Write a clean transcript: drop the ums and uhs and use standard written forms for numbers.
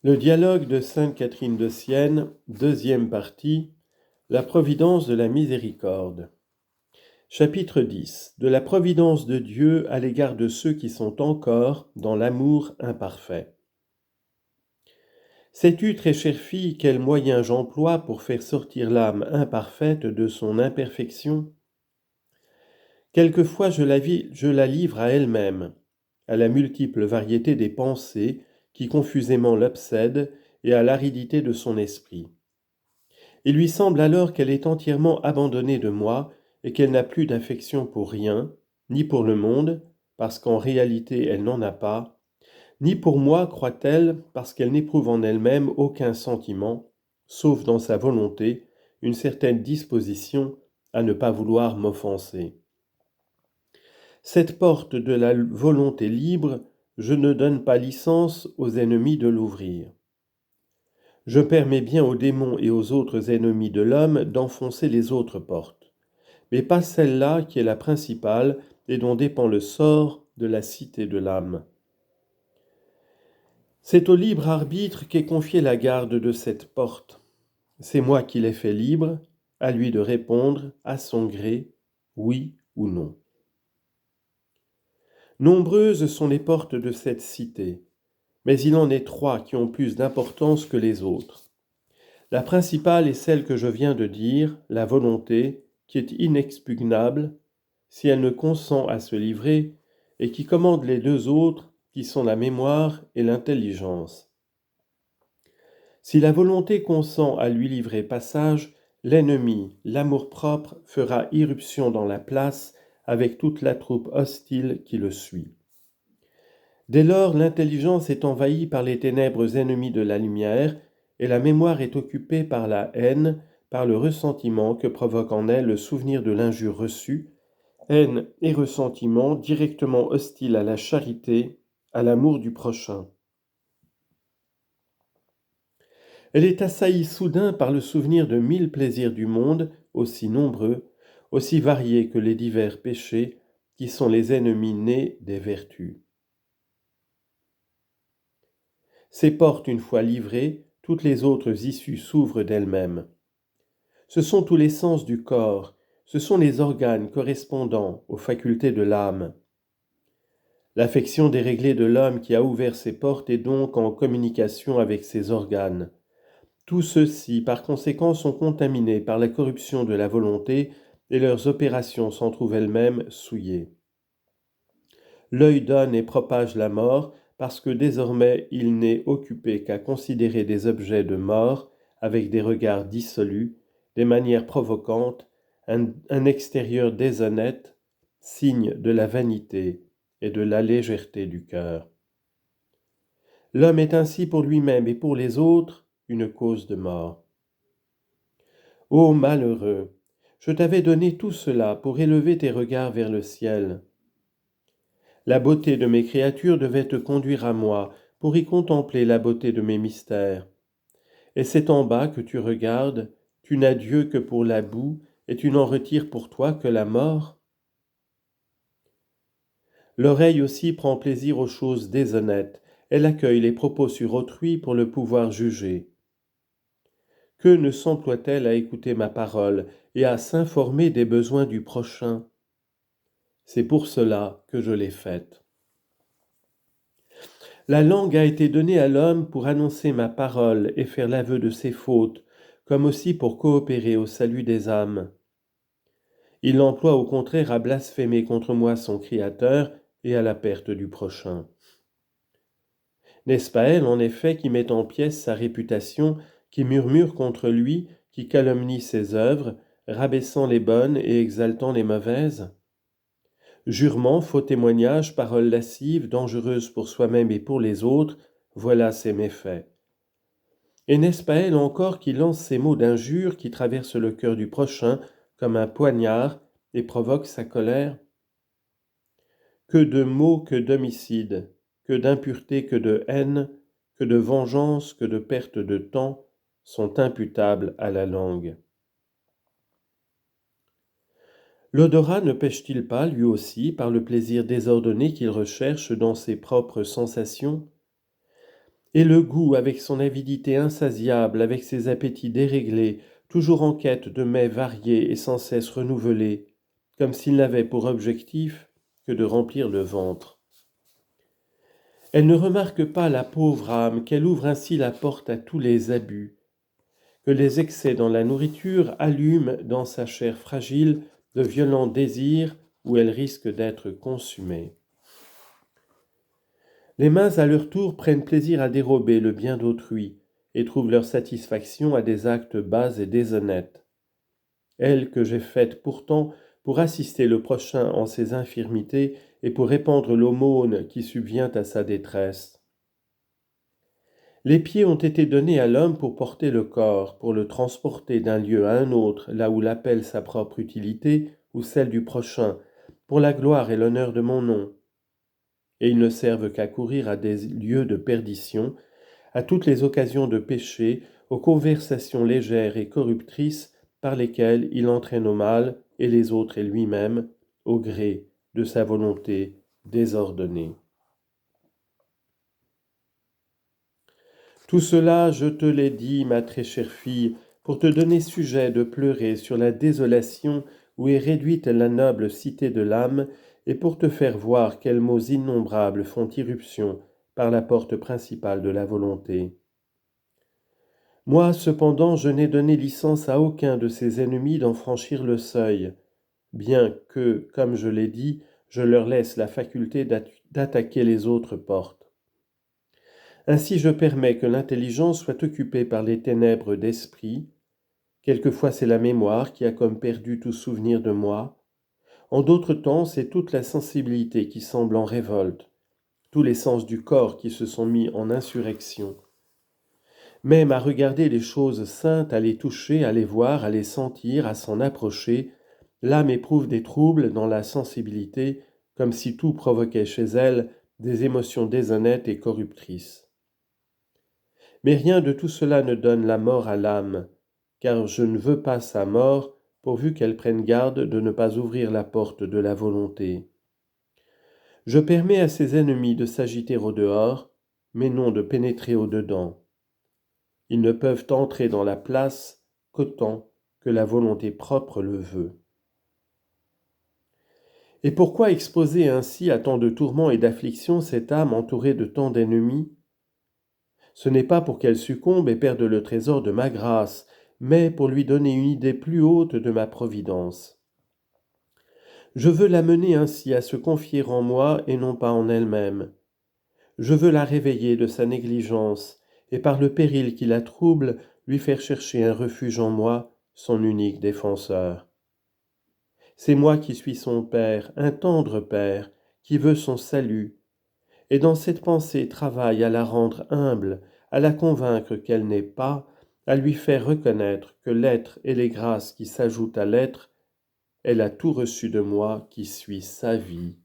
Le dialogue de sainte Catherine de Sienne, deuxième partie, la providence de la miséricorde. Chapitre 10. De la providence de Dieu à l'égard de ceux qui sont encore dans l'amour imparfait. Sais-tu, très chère fille, quel moyen j'emploie pour faire sortir l'âme imparfaite de son imperfection ? Quelquefois je la livre à elle-même, à la multiple variété des pensées qui confusément l'obsèdent et à l'aridité de son esprit. Il lui semble alors qu'elle est entièrement abandonnée de moi et qu'elle n'a plus d'affection pour rien, ni pour le monde, parce qu'en réalité elle n'en a pas, ni pour moi, croit-elle, parce qu'elle n'éprouve en elle-même aucun sentiment, sauf dans sa volonté, une certaine disposition à ne pas vouloir m'offenser. Cette porte de la volonté libre, je ne donne pas licence aux ennemis de l'ouvrir. Je permets bien aux démons et aux autres ennemis de l'homme d'enfoncer les autres portes, mais pas celle-là qui est la principale et dont dépend le sort de la cité de l'âme. C'est au libre arbitre qu'est confiée la garde de cette porte. C'est moi qui l'ai fait libre, à lui de répondre, à son gré, oui ou non. Nombreuses sont les portes de cette cité, mais il en est trois qui ont plus d'importance que les autres. La principale est celle que je viens de dire, la volonté, qui est inexpugnable, si elle ne consent à se livrer, et qui commande les deux autres, qui sont la mémoire et l'intelligence. Si la volonté consent à lui livrer passage, l'ennemi, l'amour-propre, fera irruption dans la place avec toute la troupe hostile qui le suit. Dès lors, l'intelligence est envahie par les ténèbres ennemies de la lumière, et la mémoire est occupée par la haine, par le ressentiment que provoque en elle le souvenir de l'injure reçue, haine et ressentiment directement hostiles à la charité, à l'amour du prochain. Elle est assaillie soudain par le souvenir de 1000 plaisirs du monde, aussi nombreux, aussi variés que les divers péchés, qui sont les ennemis nés des vertus. Ces portes, une fois livrées, toutes les autres issues s'ouvrent d'elles-mêmes. Ce sont tous les sens du corps, ce sont les organes correspondant aux facultés de l'âme. L'affection déréglée de l'homme qui a ouvert ces portes est donc en communication avec ses organes. Tous ceux-ci, par conséquent, sont contaminés par la corruption de la volonté et leurs opérations s'en trouvent elles-mêmes souillées. L'œil donne et propage la mort parce que désormais il n'est occupé qu'à considérer des objets de mort avec des regards dissolus, des manières provocantes, un extérieur déshonnête, signe de la vanité et de la légèreté du cœur. L'homme est ainsi pour lui-même et pour les autres une cause de mort. Ô malheureux, je t'avais donné tout cela pour élever tes regards vers le ciel. La beauté de mes créatures devait te conduire à moi pour y contempler la beauté de mes mystères. Et c'est en bas que tu regardes, tu n'as Dieu que pour la boue, et tu n'en retires pour toi que la mort. L'oreille aussi prend plaisir aux choses déshonnêtes, elle accueille les propos sur autrui pour le pouvoir juger. Que ne s'emploie-t-elle à écouter ma parole et à s'informer des besoins du prochain ? C'est pour cela que je l'ai faite. La langue a été donnée à l'homme pour annoncer ma parole et faire l'aveu de ses fautes, comme aussi pour coopérer au salut des âmes. Il l'emploie au contraire à blasphémer contre moi son Créateur et à la perte du prochain. N'est-ce pas elle, en effet, qui met en pièces sa réputation, qui murmure contre lui, qui calomnie ses œuvres, rabaissant les bonnes et exaltant les mauvaises ? Jurements, faux témoignages, paroles lascives, dangereuses pour soi-même et pour les autres, voilà ses méfaits. Et n'est-ce pas elle encore qui lance ces mots d'injure qui traversent le cœur du prochain comme un poignard et provoquent sa colère ? Que de maux, que d'homicides, que d'impureté, que de haine, que de vengeance, que de perte de temps sont imputables à la langue. L'odorat ne pêche-t-il pas, lui aussi, par le plaisir désordonné qu'il recherche dans ses propres sensations ? Et le goût, avec son avidité insatiable, avec ses appétits déréglés, toujours en quête de mets variés et sans cesse renouvelés, comme s'il n'avait pour objectif que de remplir le ventre. Elle ne remarque pas, la pauvre âme, qu'elle ouvre ainsi la porte à tous les abus, que les excès dans la nourriture allument dans sa chair fragile de violents désirs où elle risque d'être consumée. Les mains à leur tour prennent plaisir à dérober le bien d'autrui et trouvent leur satisfaction à des actes bas et déshonnêtes. Elle que j'ai faite pourtant pour assister le prochain en ses infirmités et pour répandre l'aumône qui subvient à sa détresse. Les pieds ont été donnés à l'homme pour porter le corps, pour le transporter d'un lieu à un autre, là où l'appelle sa propre utilité ou celle du prochain, pour la gloire et l'honneur de mon nom. Et ils ne servent qu'à courir à des lieux de perdition, à toutes les occasions de péché, aux conversations légères et corruptrices par lesquelles il entraîne au mal et les autres et lui-même, au gré de sa volonté désordonnée. Tout cela, je te l'ai dit, ma très chère fille, pour te donner sujet de pleurer sur la désolation où est réduite la noble cité de l'âme, et pour te faire voir quels maux innombrables font irruption par la porte principale de la volonté. Moi, cependant, je n'ai donné licence à aucun de ses ennemis d'en franchir le seuil, bien que, comme je l'ai dit, je leur laisse la faculté d'attaquer les autres portes. Ainsi je permets que l'intelligence soit occupée par les ténèbres d'esprit. Quelquefois c'est la mémoire qui a comme perdu tout souvenir de moi. En d'autres temps, c'est toute la sensibilité qui semble en révolte, tous les sens du corps qui se sont mis en insurrection. Même à regarder les choses saintes, à les toucher, à les voir, à les sentir, à s'en approcher, l'âme éprouve des troubles dans la sensibilité, comme si tout provoquait chez elle des émotions déshonnêtes et corruptrices. Mais rien de tout cela ne donne la mort à l'âme, car je ne veux pas sa mort, pourvu qu'elle prenne garde de ne pas ouvrir la porte de la volonté. Je permets à ses ennemis de s'agiter au dehors, mais non de pénétrer au dedans. Ils ne peuvent entrer dans la place qu'autant que la volonté propre le veut. Et pourquoi exposer ainsi à tant de tourments et d'afflictions cette âme entourée de tant d'ennemis ? Ce n'est pas pour qu'elle succombe et perde le trésor de ma grâce, mais pour lui donner une idée plus haute de ma providence. Je veux la mener ainsi à se confier en moi et non pas en elle-même. Je veux la réveiller de sa négligence et par le péril qui la trouble, lui faire chercher un refuge en moi, son unique défenseur. C'est moi qui suis son Père, un tendre Père, qui veut son salut, et dans cette pensée travaille à la rendre humble, à la convaincre qu'elle n'est pas, à lui faire reconnaître que l'être et les grâces qui s'ajoutent à l'être, elle a tout reçu de moi qui suis sa vie.